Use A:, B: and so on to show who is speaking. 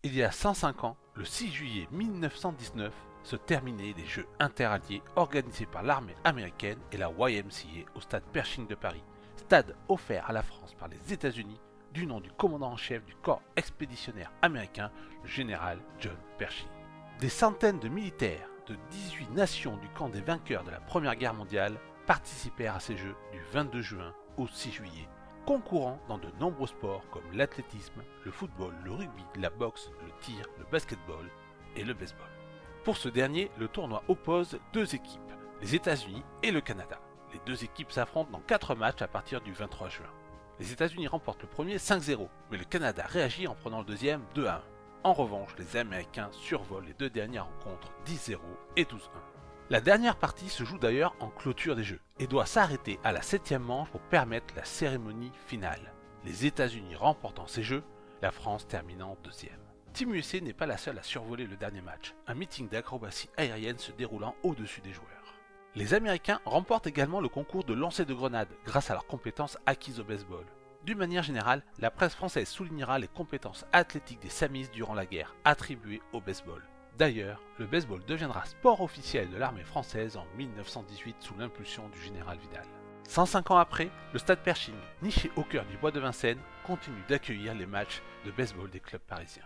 A: Il y a 105 ans, le 6 juillet 1919, se terminaient les Jeux interalliés organisés par l'armée américaine et la YMCA au stade Pershing de Paris, stade offert à la France par les États-Unis du nom du commandant en chef du corps expéditionnaire américain, le général John Pershing. Des centaines de militaires de 18 nations du camp des vainqueurs de la Première Guerre mondiale participèrent à ces Jeux du 22 juin au 6 juillet, concourant dans de nombreux sports comme l'athlétisme, le football, le rugby, la boxe, le tir, le basketball et le baseball. Pour ce dernier, le tournoi oppose deux équipes, les États-Unis et le Canada. Les deux équipes s'affrontent dans 4 matchs à partir du 23 juin. Les États-Unis remportent le premier 5-0, mais le Canada réagit en prenant le deuxième 2-1. En revanche, les Américains survolent les deux dernières rencontres 10-0 et 12-1. La dernière partie se joue d'ailleurs en clôture des Jeux et doit s'arrêter à la 7e manche pour permettre la cérémonie finale. Les États-Unis remportant ces Jeux, la France terminant deuxième. Team USA n'est pas la seule à survoler le dernier match, un meeting d'acrobatie aérienne se déroulant au-dessus des joueurs. Les Américains remportent également le concours de lancer de grenades grâce à leurs compétences acquises au baseball. D'une manière générale, la presse française soulignera les compétences athlétiques des Samis durant la guerre attribuées au baseball. D'ailleurs, le baseball deviendra sport officiel de l'armée française en 1918 sous l'impulsion du général Vidal. 105 ans après, le stade Pershing, niché au cœur du bois de Vincennes, continue d'accueillir les matchs de baseball des clubs parisiens.